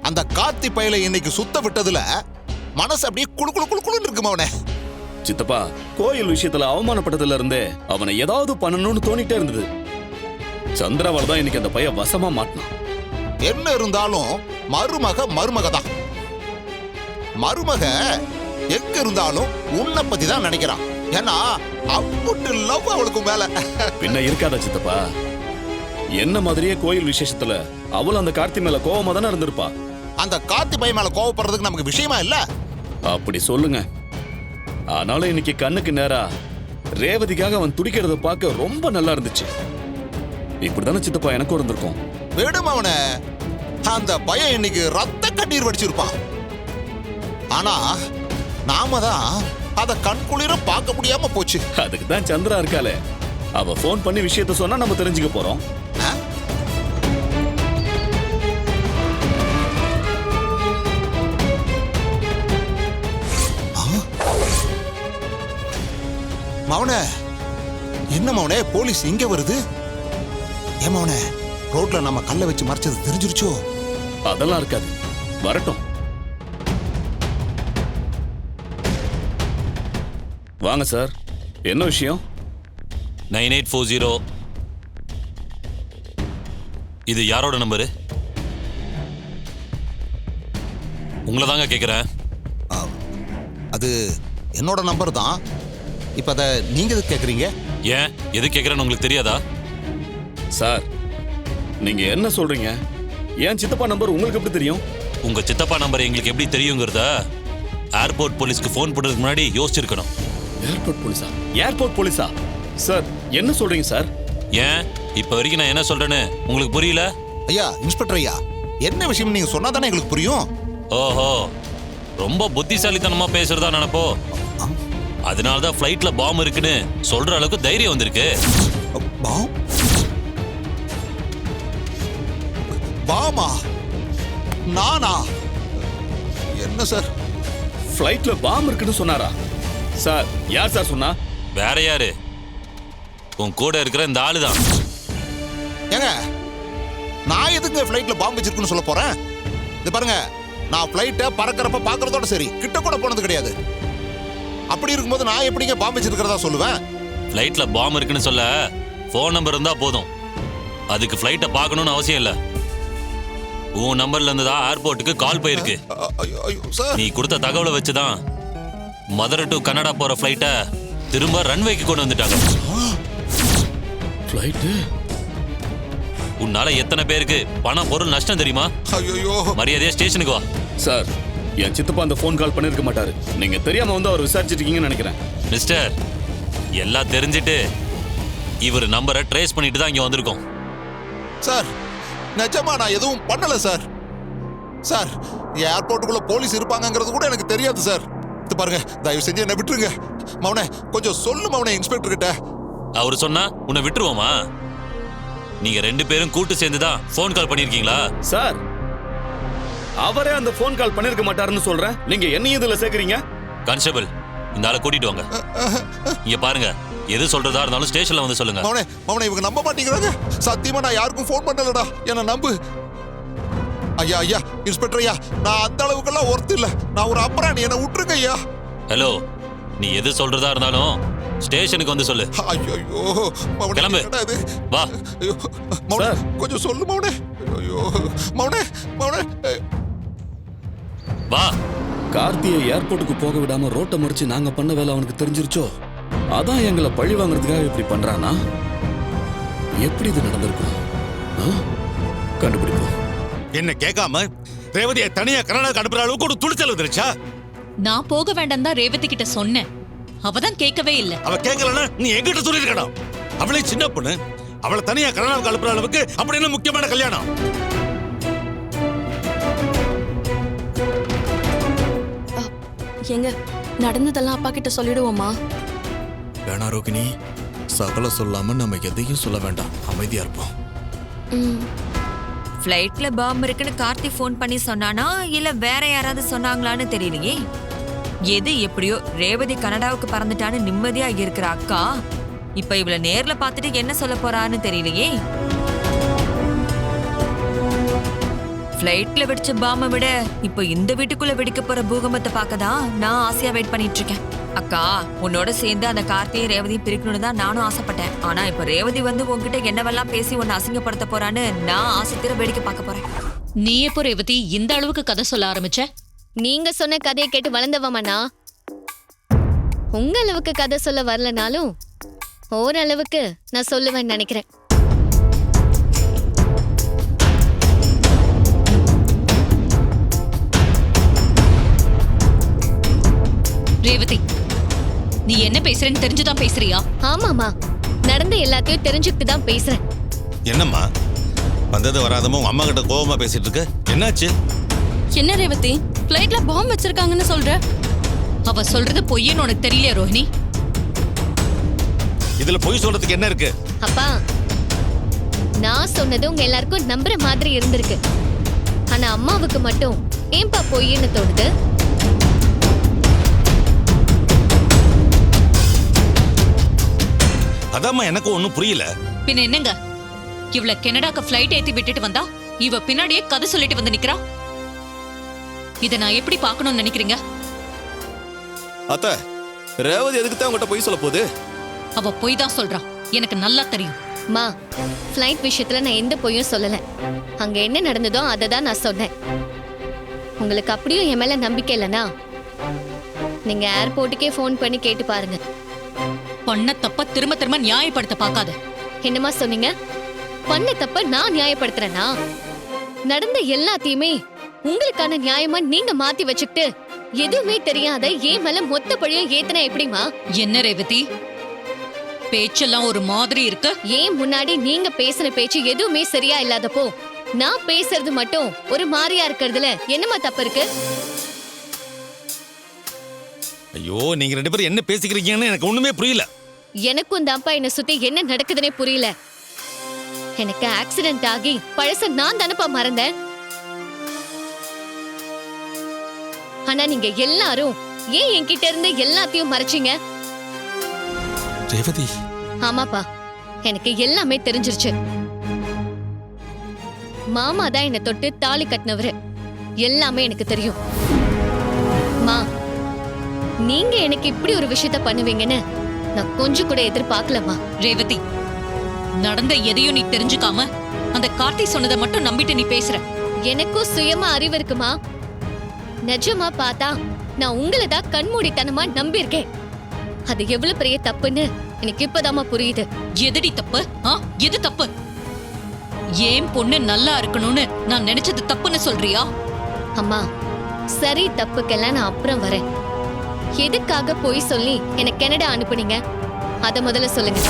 அந்த கார்த்தி பயலை இன்னைக்கு சுத்த விட்டதுல மனசு அப்படியே குளு குளு குளு குளுன்னு இருக்குமா அவனே. சித்தப்பா, கோயில் விஷயத்துல அவமானப்பட்டதுல இருந்தே அவனை ஏதாவது பண்ணணும்னு தோணிட்டே இருந்தது. சந்திராவால தான் இன்னைக்கு அந்த பையன் வசமா மாட்டினான். என்ன இருந்தாலும் மருமக தான். மருமக எங்க இருந்தாலும் உன்னை பத்தி தான் நினைக்கிறான். ஏன்னா அப்புட்டு லவ் அவளுக்கு மேல. பின்ன இருக்காதா சித்தப்பா? என்ன மாதிரியே கோயில் விசேஷத்துல அவளும் அந்த கார்த்தி மேல கோவமா தானே இருந்திருப்பா. அந்த கார்த்தி பையன் மேல கோவப்படுறதுக்கு நமக்கு விஷயமா இல்ல. அப்படி சொல்லுங்க. ஆனாலும் இன்னைக்கு கண்ணுக்கு நேரா ரேவதிக்காக அவன் துடிக்கிறத பார்க்க ரொம்ப நல்லா இருந்துச்சு. இப்படிதானே சித்தப்பா எனக்கும் இருந்திருக்கும். விடும் அவன. அந்த பையன் இன்னைக்கு ரத்த கண்ணீர் வடிச்சிருப்பான். ஆனா நாம தான் அத கண்குளிர பார்க்க முடியாம போச்சு. அதுக்கு தான் சந்திரா இருக்காளே, அவ போன் பண்ணி விஷயத்த சொன்னா நம்ம தெரிஞ்சுக்க போறோம். மவனே, என்ன மவனே போலீஸ் இங்க வருது? ஏன் மவனே, ரோட்ல நம்ம கல்ல வச்சு மறைச்சது தெரிஞ்சிருச்சோ? அதெல்லாம் இருக்காது, வரட்டும். வாங்க சார், என்ன விஷயம்? 9840. இது யாரோட நம்பரு? உங்களை தாங்க கேட்குறேன். அது என்னோட நம்பர் தான். இப்ப அத நீங்க எதுக்கு கேக்குறீங்க? ஏன் எது கேட்குறேன்னு உங்களுக்கு தெரியாதா? சார், நீங்க என்ன சொல்றீங்க? ஏன் சித்தப்பா நம்பர் உங்களுக்கு எப்படி தெரியும்? உங்க சித்தப்பா நம்பர் எங்களுக்கு எப்படி தெரியுங்கிறத ஏர்போர்ட் போலீஸ்க்கு ஃபோன் பண்ணுறதுக்கு முன்னாடி யோசிச்சிருக்கணும். ஏர்போர்ட் போலீஸா? ஏர்போர்ட் போலீஸா? சார், என்ன சொல்றீங்க சார்? ஏன் இப்போ வரைக்கும் நான் என்ன சொல்றேன்னு உங்களுக்கு புரியல? ஐயா, இன்ஸ்பெக்டர் ஐயா, என்ன விஷயம் நீங்க சொன்னாதானே எங்களுக்கு புரியும். ஓஹோ, ரொம்ப புத்திசாலித்தனமா பேசுறதா நினைப்போ. அதனால தான் ஃப்ளைட்ல பாம் இருக்குன்னு சொல்ற அளவுக்கு தைரியம் வந்திருக்கு. பாமா? நானா? என்ன சார்? ஃப்ளைட்ல பாம் இருக்குன்னு சொன்னாரா? சார், யார் சார் சொன்னா? வேற யாரு? உன் கூட இருக்கிற இந்த ஆளு தான். ஏங்க, நான் எதுக்கு ஃப்ளைட்ல பாம்பு வச்சிருக்குன்னு சொல்ல போறேன்? இது பாருங்க, நான் ஃப்ளைட்டை பறக்கிறப்ப பாக்குறதோட சரி, கிட்ட கூட போனது கிடையாது. அப்படி இருக்கும்போது நான் எப்படிங்க பாம்பு வச்சிருக்கிறதா சொல்லுவேன்? ஃப்ளைட்ல பாம் இருக்குன்னு சொல்ல ஃபோன் நம்பர் இருந்தா போதும். அதுக்கு ஃப்ளைட்டை பார்க்கணும்னு அவசியம் இல்லை. உன் நம்பர்ல இருந்து தான் ஏர்போர்ட்டுக்கு கால் போயிருக்கு. நீ கொடுத்த தகவலை வச்சுதான் மதுரை டு கனடா போற ஃப்ளைட்டை திரும்ப ரன்வேக்கு கொண்டு வந்துட்டாங்க. ஃப்ளைட்டு? உன்னால எத்தனை பேருக்கு பணம் பொருள் நஷ்டம் தெரியுமா? மரியாதையா ஸ்டேஷனுக்கு வா. சார், என் சித்தப்பா அந்த ஃபோன் கால் பண்ணிருக்க மாட்டாரு. நீங்க தெரியாம வந்து அவர் விசாரிச்சிருக்கீங்கன்னு நினைக்கிறேன். மிஸ்டர், எல்லாம் தெரிஞ்சிட்டு இவர் நம்பரை ட்ரேஸ் பண்ணிட்டு தான் இங்க வந்திருக்கோம். சார், நிஜமா நான் எதுவும் பண்ணல சார். சார், ஏர்போர்ட்டுக்குள்ள போலீஸ் இருப்பாங்கங்கிறது கூட எனக்கு தெரியாது சார். இது பாருங்க, தயவு செஞ்சு என்ன விட்டுருங்க. மவனே, கொஞ்சம் சொல்லு மவனே இன்ஸ்பெக்டர் கிட்ட. அவரு சொன்னா உன்னை விட்டுருவோமா? நீங்க ரெண்டு பேரும் கூட்டு சேர்ந்து தான் ஃபோன் கால் பண்ணிருக்கீங்களா? சார், அவரே அந்த ஃபோன் கால் பண்ணிருக்க மாட்டாருன்னு சொல்றேன். நீங்க என்னையும் இதுல சேர்க்கறீங்க? கான்ஸ்டபிள், இந்த ஆளை கூட்டிட்டு வாங்க. இங்க பாருங்க, எது சொல்றதா இருந்தாலும் ஸ்டேஷன்ல வந்து சொல்லுங்க. மவனே, இவங்க நம்ப மாட்டேங்கிறாங்க. சத்தியமா நான் யாருக்கும் ஃபோன் பண்ணலடா, என்ன நம்பு. ஐயா ஐயா, இன்ஸ்பெக்டர் ஐயா, நான் அந்த அளவுக்கெல்லாம் ஒர்த் இல்ல. நான் ஒரு அப்புறம் என்ன விட்டுருங்க ஐயா. ஹலோ, நீ எது சொல்றதா இருந்தாலும் ஸ்டேஷனுக்கு வந்து சொல்லு. ஐயோ மவனே, கிளம்பு. வா. மவனே, கொஞ்சம் சொல்லு மவனே. ஐயோ மவனே, மவனே வா. கார்த்தியை ஏர்போர்ட்டுக்கு போக விடாம ரோட்டை மறிச்சு நாங்க பண்ண வேலை அவனுக்கு தெரிஞ்சிருச்சோ? அதான் எங்களை பழி வாங்குறதுக்காக இப்படி பண்றானா? எப்படி இது நடந்திருக்கும்? கண்டுபிடிப்போம். என்ன கேட்காம ரேவதியை தனியா கனடாக்கு அனுப்புற அளவுக்கு ஒரு துணிச்சல் வந்துருச்சா? நான் போக வேண்டாம் தான் ரேவதி கிட்ட சொன்னேன். அவதான் கேட்கவே இல்ல. அவ கேட்கலன்னா நீ எங்கிட்ட சொல்லிருக்கணும். அவளே சின்ன பொண்ணு, அவளை தனியா கனடாவுக்கு அனுப்புற அளவுக்கு அப்படி என்ன முக்கியமான கல்யாணம்? எங்க நடந்ததெல்லாம் அப்பா கிட்ட சொல்லிடுவோமா? வேணா ரோகிணி, சகல சொல்லாம நம்ம எதையும் சொல்ல வேண்டாம், அமைதியா இருப்போம். ஃப்ளைட்ல பாம்பு இருக்குன்னு கார்த்தி ஃபோன் பண்ணி சொன்னானா இல்ல வேற யாராவது சொன்னாங்களான்னு தெரியலையே. எது எப்படியோ ரேவதி கனடாவுக்கு பறந்துட்டான்னு நிம்மதியா இருக்கிற அக்கா இப்ப இவள நேர்ல பார்த்துட்டு என்ன சொல்ல போறான்னு தெரியலையே. ஃப்ளைட்ல வெடிச்ச பாம்பை விட இப்போ இந்த வீட்டுக்குள்ள வெடிக்க போற பூகம்பத்தை பார்க்கதான் நான் ஆசையா வெயிட் பண்ணிட்டு இருக்கேன். அக்கா, உன்னோட சேர்ந்து அந்த கார்த்தியும் ரேவதியும் பிரிக்கணும்னு தான் நானும் ஆசைப்பட்டேன். ஆனா இப்ப ரேவதி வந்து உன்கிட்ட என்னவெல்லாம் பேசி உன்னை அசிங்கப்படுத்த போறான்னு நான் ஆசை தீர வேடிக்கை பார்க்க போறேன். நீ எப்போ ரேவதி இந்த அளவுக்கு கதை சொல்ல ஆரம்பிச்ச? நீங்க சொன்ன கதையை கேட்டு வளர்ந்தவமாண்ணா. உங்க அளவுக்கு கதை சொல்ல வரலனாலும் ஓரளவுக்கு நான் சொல்லுவேன்னு நினைக்கிறேன். ரேவதி, நீ என்ன பேசுறேன்னு தெரிஞ்சுதான் பேசுறியா? ஆமாமா, நடந்த எல்லாத்தையும் தெரிஞ்சுக்கிட்டு தான் பேசுறேன். என்னம்மா வந்தது வராதமா உங்க அம்மா கிட்ட கோவமா பேசிட்டு இருக்க? என்னாச்சு? என்ன ரேவதி, ஃப்ளைட்ல பாம்பு வச்சிருக்காங்கன்னு சொல்ற? அவ சொல்றது பொய்யன்னு உனக்கு தெரியலையா ரோஹிணி? இதுல பொய் சொல்றதுக்கு என்ன இருக்கு? அப்பா, நான் சொன்னது உங்க எல்லாருக்கும் நம்புற மாதிரி இருந்திருக்கு. ஆனா அம்மாவுக்கு மட்டும் ஏன்பா பொய்ன்னு தோணுது? அதாம்மா எனக்கு ஒண்ணும் புரியல. பின்ன என்னங்க, இவள கனடாக்கு ஃப்ளைட் ஏத்தி விட்டுட்டு வந்தா இவ பின்னாடியே கதை சொல்லிட்டு வந்து நிக்கிறா. இத நான் எப்படி பார்க்கணும்னு நினைக்கிறீங்க? அத்த, ரேவதி எதுக்கு தான் உங்ககிட்ட போய் சொல்ல போகுது? அவ பொய் தான் சொல்றா, எனக்கு நல்லா தெரியும். மா, ஃப்ளைட் விஷயத்துல நான் எந்த பொய்யும் சொல்லல. அங்க என்ன நடந்ததோ அதை தான் நான் சொன்னேன். உங்களுக்கு அப்படியும் என் மேல நம்பிக்கை இல்லைனா நீங்க ஏர்போர்ட்டுக்கே ஃபோன் பண்ணி கேட்டு பாருங்க. பண்ண தப்ப திரும்ப திரும்ப நியாயப்படுத்த பார்க்காத. என்னமா சொன்னீங்க? பண்ண தப்ப நான் நியாயப்படுத்துறேனா? நடந்த எல்லாத்தையுமே உங்களுக்கான நியாயமா நீங்க மாத்தி வச்சுக்கிட்டு எதுவுமே தெரியாத ஏன் மேல மொத்த பழியும் ஏத்தனா எப்படிமா? என்ன ரேவதி, பேச்செல்லாம் ஒரு மாதிரி இருக்கு. ஏன் முன்னாடி நீங்க பேசின பேச்சு எதுவுமே சரியா இல்லாதப்போ நான் பேசுறது மட்டும் ஒரு மாதிரியா இருக்கிறதுல என்னமா தப்பு இருக்கு? ஐயோ, நீங்க ரெண்டு பேரும் என்ன பேசிக்கிறீங்கன்னு எனக்கு ஒண்ணுமே புரியல. எனக்கும் தான்ப்பா என்ன சுத்தி என்ன நடக்குதுன்னே புரியல. எனக்கு ஆக்சிடென்ட் ஆகி பழச நான் தானப்பா மறந்தேன். ஆனா நீங்க எல்லாரும் ஏன் என்கிட்ட இருந்து எல்லாத்தையும் மறைச்சீங்க? ரேவதி, ஆமாப்பா, எனக்கு எல்லாமே தெரிஞ்சிருச்சு. மாமா தான் என்ன தொட்டு தாலி கட்டினவரு. எல்லாமே எனக்கு தெரியும். மா, நீங்க எனக்கு இப்படி ஒரு விஷயத்த பண்ணுவீங்கன்னு நான் கொஞ்சம் கூட எதிர்பார்க்கலமா. ரேவதி, நடந்த எதையும் நீ தெரிஞ்சுக்காம அந்த கார்த்தி சொன்னதை மட்டும் நம்பிட்டு நீ பேசுற. எனக்கும் சுயமா அறிவு இருக்குமா? நிஜமா பார்த்தா நான் உங்களை தான் கண்மூடித்தனமா நம்பியிருக்கேன். அது எவ்வளவு பெரிய தப்புன்னு எனக்கு இப்பதாமா புரியுது. எதடி தப்பு? எது தப்பு? ஏன் பொண்ணு நல்லா இருக்கணும்னு நான் நினைச்சது தப்புன்னு சொல்றியா? அம்மா, சரி தப்புக்கெல்லாம் நான் அப்புறம் வரேன். எதுக்காக போய் சொல்லி என்ன கனடா அனுப்புனீங்க? அத முதல்ல சொல்லுங்க.